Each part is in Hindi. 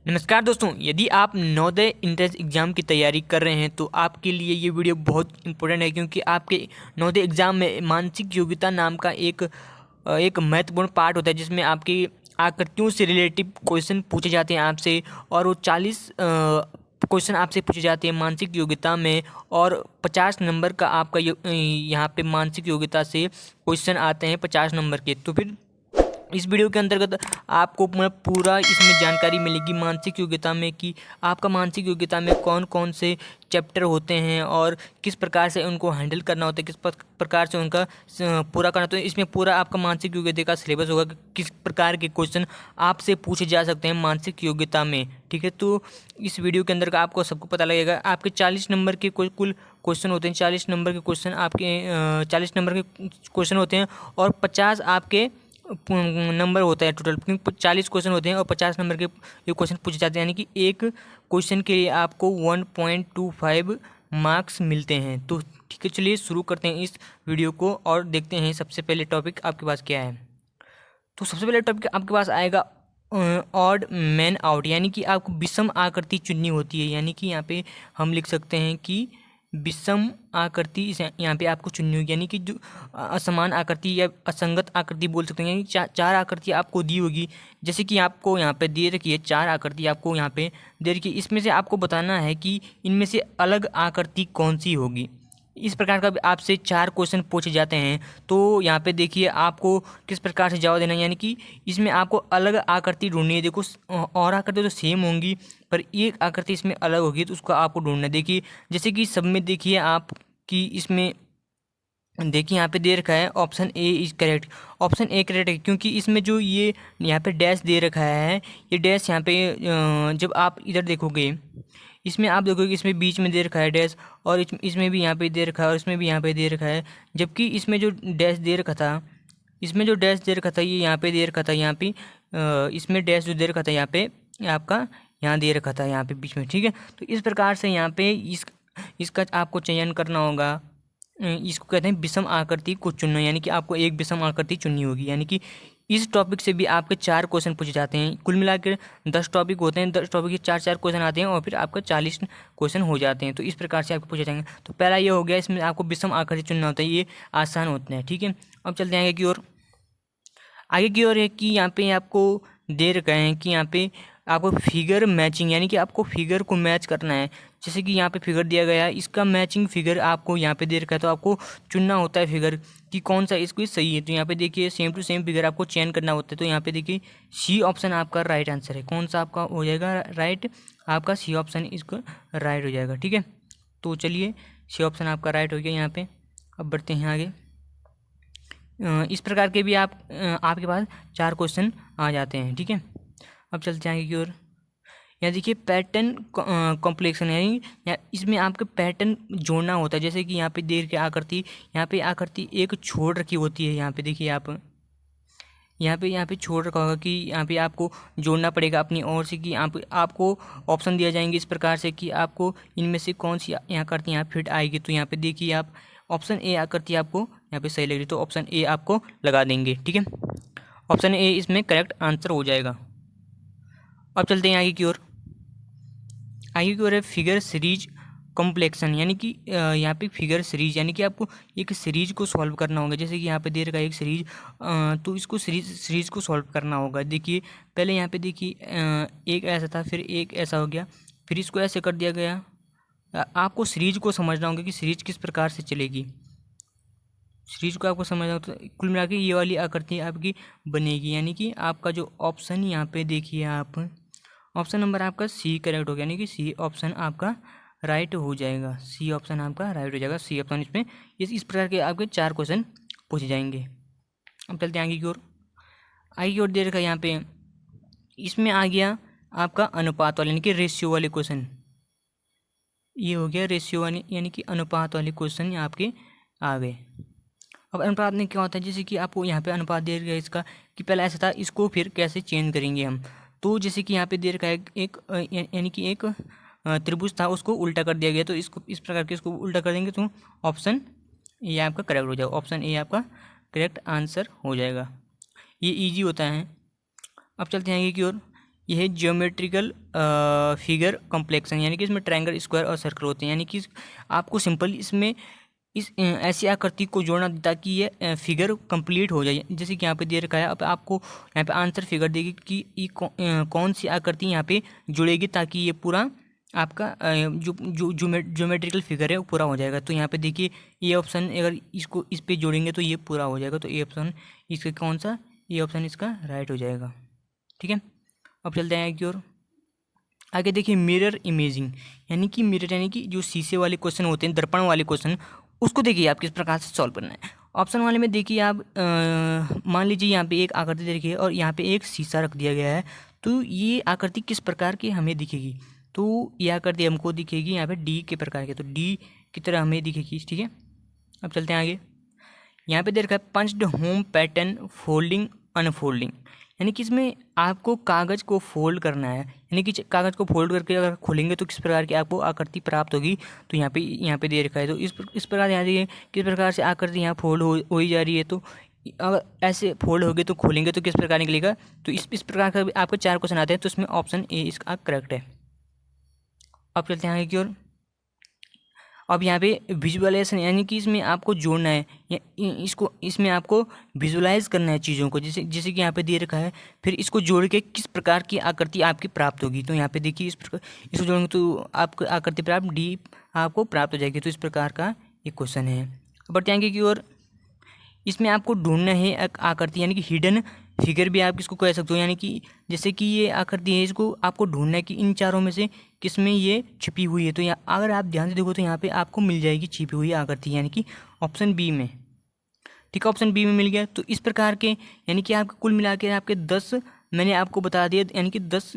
नमस्कार दोस्तों, यदि आप नवोदय एंट्रेंस एग्ज़ाम की तैयारी कर रहे हैं तो आपके लिए ये वीडियो बहुत इंपॉर्टेंट है, क्योंकि आपके नवोदय एग्ज़ाम में मानसिक योग्यता नाम का एक महत्वपूर्ण पार्ट होता है, जिसमें आपकी आकृतियों से रिलेटिव क्वेश्चन पूछे जाते हैं आपसे। और वो 40 क्वेश्चन आपसे पूछे जाते हैं मानसिक योग्यता में, और 50 नंबर का आपका यहाँ पे मानसिक योग्यता से क्वेश्चन आते हैं 50 नंबर के। तो फिर इस वीडियो के अंतर्गत आपको पूरा इसमें जानकारी मिलेगी मानसिक योग्यता में, कि आपका मानसिक योग्यता में कौन कौन से चैप्टर होते हैं और किस प्रकार से उनको हैंडल करना होता है, किस प्रकार से उनका पूरा करना होता है। इसमें पूरा आपका मानसिक योग्यता का सिलेबस होगा कि किस प्रकार के क्वेश्चन आपसे पूछे जा सकते हैं मानसिक योग्यता में। ठीक है, तो इस वीडियो के अंदर आपको सबको पता लगेगा। आपके 40 नंबर के कुल क्वेश्चन होते हैं, 40 नंबर के क्वेश्चन आपके 40 नंबर के क्वेश्चन होते हैं, और 50 आपके नंबर होता है टोटल, क्योंकि 40 क्वेश्चन होते हैं और 50 नंबर के ये क्वेश्चन पूछे जाते हैं, यानी कि एक क्वेश्चन के लिए आपको 1.25 मार्क्स मिलते हैं। तो ठीक है, चलिए शुरू करते हैं इस वीडियो को और देखते हैं सबसे पहले टॉपिक आपके पास क्या है। तो सबसे पहले टॉपिक आपके पास आएगा ऑड मैन आउट, यानी कि आपको विषम आकृति चुननी होती है। यानी कि यहाँ पे हम लिख सकते हैं कि विषम आकृति यहाँ पे आपको चुननी होगी, यानी कि जो असमान आकृति या असंगत आकृति बोल सकते हैं। यानी चार आकृति आपको दी होगी, जैसे कि आपको यहाँ पे दे रखी है 4 आकृति आपको यहाँ पे दे रखी है। इसमें से आपको बताना है कि इनमें से अलग आकृति कौन सी होगी। इस प्रकार का आपसे 4 क्वेश्चन पूछे जाते हैं। तो यहाँ पे देखिए आपको किस प्रकार से जवाब देना है, यानी कि इसमें आपको अलग आकृति ढूंढनी है। देखो और आकृति तो सेम होंगी, पर एक आकृति इसमें अलग होगी, तो उसको आपको ढूंढना है। देखिए जैसे कि सब में देखिए आप कि इसमें देखिए यहाँ पे दे रखा है option A is correct. Option A correct है, क्योंकि इसमें जो ये यहाँ पे डैश दे रखा है, ये डैश यहाँ पे जब आप इधर देखोगे, इसमें आप देखोगे इसमें बीच में दे रखा है डैश, और इसमें भी यहाँ पे दे रखा है, और इसमें भी यहाँ पे दे रखा है। जबकि इसमें जो डैश दे रखा था, इसमें जो डैश दे रखा था ये यहाँ पे दे रखा था, यहाँ पे इसमें डैश जो दे रखा था यहाँ पे आपका यहाँ दे रखा था, यहाँ पे बीच में। ठीक है, तो इस प्रकार से यहाँ पे इसका आपको चयन करना होगा। इसको कहते हैं विषम आकृति को चुनना, यानी कि आपको एक विषम आकृति चुननी होगी। यानी कि इस टॉपिक से भी आपके 4 क्वेश्चन पूछे जाते हैं। कुल मिलाकर 10 टॉपिक होते हैं, 10 टॉपिक के 4 क्वेश्चन आते हैं, और फिर आपका 40 क्वेश्चन हो जाते हैं। तो इस प्रकार से आपको पूछे जाएंगे। तो पहला ये हो गया, इसमें आपको विषम आकृति चुनना होता है, ये आसान होते हैं। ठीक है, अब चलते हैं आगे की ओर है कि यहाँ पे आपको दे रखा है कि यहाँ पे आपको फिगर मैचिंग, यानी कि आपको फिगर को मैच करना है। जैसे कि यहाँ पे फिगर दिया गया है, इसका मैचिंग फिगर आपको यहाँ पे दे रखा है, तो आपको चुनना होता है फिगर कि कौन सा इसको सही है। तो यहाँ पे देखिए सेम टू सेम फिगर आपको चयन करना होता है। तो यहाँ पे देखिए सी ऑप्शन आपका राइट आंसर है। कौन सा आपका हो जाएगा राइट, आपका सी ऑप्शन इसको राइट हो जाएगा। ठीक है, तो चलिए सी ऑप्शन आपका राइट हो गया यहाँ पे। अब बढ़ते हैं आगे। इस प्रकार के भी आपके पास 4 क्वेश्चन आ जाते हैं। ठीक है, अब चलते हैं आगे की ओर। यहाँ देखिए पैटर्न कॉम्प्लेक्सन, यानी इसमें आपके पैटर्न जोड़ना होता है। जैसे कि यहाँ पे देर के आकृति, यहाँ पे आकृति एक छोड़ रखी होती है। यहाँ पे देखिए आप यहाँ पे छोड़ रखा होगा कि यहाँ पे आपको जोड़ना पड़ेगा अपनी ओर से, कि आपको ऑप्शन दिया जाएंगे इस प्रकार से कि आपको इनमें से कौन सी यहाँ आकृति यहाँ फिट आएगी। तो यहाँ पे देखिए आप ऑप्शन ए आकृति आपको यहाँ पे सही लग रही, तो ऑप्शन ए आपको लगा देंगे। ठीक है, ऑप्शन ए इसमें करेक्ट आंसर हो जाएगा। अब चलते हैं आगे की ओर है फिगर सीरीज कॉम्प्लेक्सन, यानी कि यहाँ पे फिगर सीरीज, यानी कि आपको एक सीरीज को सॉल्व करना होगा। जैसे कि यहाँ पे दे रखा है एक सीरीज, तो इसको सीरीज को सॉल्व करना होगा। देखिए पहले यहाँ पे देखिए एक ऐसा था, फिर एक ऐसा हो गया, फिर इसको ऐसे कर दिया गया। आपको सीरीज को समझना होगा कि सीरीज किस प्रकार से चलेगी। सीरीज को आपको समझना होगा, तो कुल मिला के ये वाली आकृति आपकी बनेगी। यानी कि आपका जो ऑप्शन यहाँ पे देखिए आप, ऑप्शन नंबर आपका सी करेक्ट हो गया, यानी कि सी ऑप्शन आपका राइट हो जाएगा। सी ऑप्शन आपका राइट हो जाएगा। सी ऑप्शन इसमें इस प्रकार के आपके 4 क्वेश्चन पूछे जाएंगे। अब चलते हैं आगे की ओर दे रखा है यहाँ पे, इसमें आ गया आपका अनुपात वाले, यानी कि रेशियो वाले क्वेश्चन। ये हो गया रेशियो वाले, यानी कि अनुपात वाले क्वेश्चन आपके आ गए। अब अनुपात में क्या होता है, जैसे कि आपको यहाँ पे अनुपात दे रखा है इसका, कि पहले ऐसा था, इसको फिर कैसे चेंज करेंगे हम। तो जैसे कि यहाँ पे दे रखा है एक यानी कि एक त्रिभुज था, उसको उल्टा कर दिया गया। तो इसको इस प्रकार के इसको उल्टा कर देंगे, तो ऑप्शन ए आपका करेक्ट हो जाएगा। ऑप्शन ए आपका करेक्ट आंसर हो जाएगा। ये ईजी होता है। अब चलते हैं आगे की ओर। यह है ज्योमेट्रिकल फिगर कॉम्प्लेक्सन, यानी कि इसमें ट्रायंगल, स्क्वायर और सर्कल होते हैं। यानी कि आपको सिंपल इसमें ऐसी आकृति को जोड़ना ताकि ये फिगर कंप्लीट हो जाए। जैसे कि यहाँ पे दे रखा है, अब आपको यहाँ पे आंसर फिगर देगी कि ये कौन सी आकृति यहाँ पे जुड़ेगी ताकि ये पूरा आपका जो ज्योमेट्रिकल फिगर है वो पूरा हो जाएगा। तो यहाँ पे देखिए ये ऑप्शन अगर इसको इस पे जोड़ेंगे तो ये पूरा हो जाएगा। तो ये ऑप्शन इसका कौन सा, ये ऑप्शन इसका राइट हो जाएगा। ठीक है, अब चलते हैं की ओर। आगे देखिए मिरर इमेजिंग, यानी कि मिरर यानी कि जो शीशे वाले क्वेश्चन होते हैं, दर्पण वाले क्वेश्चन, उसको देखिए आप किस प्रकार से सॉल्व करना है। ऑप्शन वाले में देखिए आप मान लीजिए यहाँ पे एक आकृति देखिए और यहाँ पे एक शीशा रख दिया गया है। तो ये आकृति किस प्रकार की हमें दिखेगी, तो ये आकृति हमको दिखेगी यहाँ पे डी के प्रकार के, तो डी की तरह हमें दिखेगी। ठीक है, अब चलते हैं आगे। यहाँ पे दे रखा है punched home pattern folding unfolding, यानी कि इसमें आपको कागज़ को फोल्ड करना है, यानी कि कागज़ को फोल्ड करके अगर खोलेंगे तो किस प्रकार की आपको आकृति प्राप्त होगी। तो यहाँ पे दे रखा है। तो इस प्रकार यहाँ देखिए किस प्रकार से आकृति यहाँ फोल्ड हो ही जा रही है। तो अगर ऐसे फोल्ड होगी तो खोलेंगे तो किस प्रकार निकलेगा। तो इस प्रकार का आपको 4 क्वेश्चन आते हैं। तो इसमें ऑप्शन ए इसका करेक्ट है। अब चलते हैं आगे की ओर। अब यहाँ पे विजुअलाइजेशन, यानी कि इसमें आपको जोड़ना है या इसमें आपको विजुअलाइज करना है चीज़ों को। जैसे कि यहाँ पे दे रखा है, फिर इसको जोड़ के किस प्रकार की आकृति आपकी प्राप्त होगी। तो यहाँ पे देखिए इस प्रकार इसको जोड़ेंगे तो आपको आकृति प्राप्त डी आपको प्राप्त हो जाएगी। तो इस प्रकार का ये क्वेश्चन है। बढ़ते आगे की ओर। इसमें आपको ढूंढना है एक आकृति, यानी कि हिडन फिगर भी आप इसको कह सकते हो, यानी कि जैसे कि ये आकृति है, इसको आपको ढूंढना है कि इन चारों में से किस में ये छिपी हुई है। तो यहाँ अगर आप ध्यान से देखो तो यहाँ पे आपको मिल जाएगी छिपी हुई आकृति, यानी कि ऑप्शन बी में। ठीक है, ऑप्शन बी में मिल गया। तो इस प्रकार के यानी कि आपके कुल मिला के आपके 10 मैंने आपको बता दिया, यानी कि 10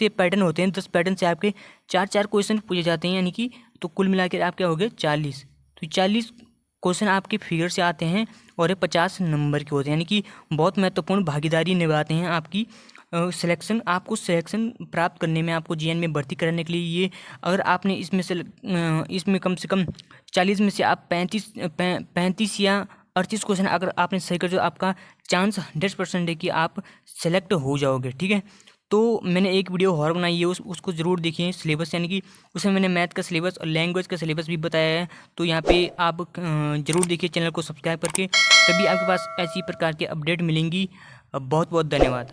ये पैटर्न होते हैं। 10 पैटर्न से आपके 4 क्वेश्चन पूछे जाते हैं, यानी कि तो कुल मिला के आप क्या हो गए 40। तो 40 क्वेश्चन आपके फिगर से आते हैं और ये 50 नंबर के होते हैं, यानी कि बहुत महत्वपूर्ण भागीदारी निभाते हैं आपकी सिलेक्शन। आपको सिलेक्शन प्राप्त करने में, आपको जीएन में भर्ती कराने के लिए ये अगर आपने इसमें कम से कम 40 में से आप 35 या 38 क्वेश्चन अगर आपने सही कर, जो आपका चांस 100% है कि आप सेलेक्ट हो जाओगे। ठीक है, तो मैंने एक वीडियो और बनाई है, उसको ज़रूर देखिए। सिलेबस यानी कि उसमें मैंने मैथ का सिलेबस और लैंग्वेज का सिलेबस भी बताया है। तो यहाँ पे आप ज़रूर देखिए, चैनल को सब्सक्राइब करके, तभी आपके पास ऐसी प्रकार की अपडेट मिलेंगी। बहुत बहुत धन्यवाद।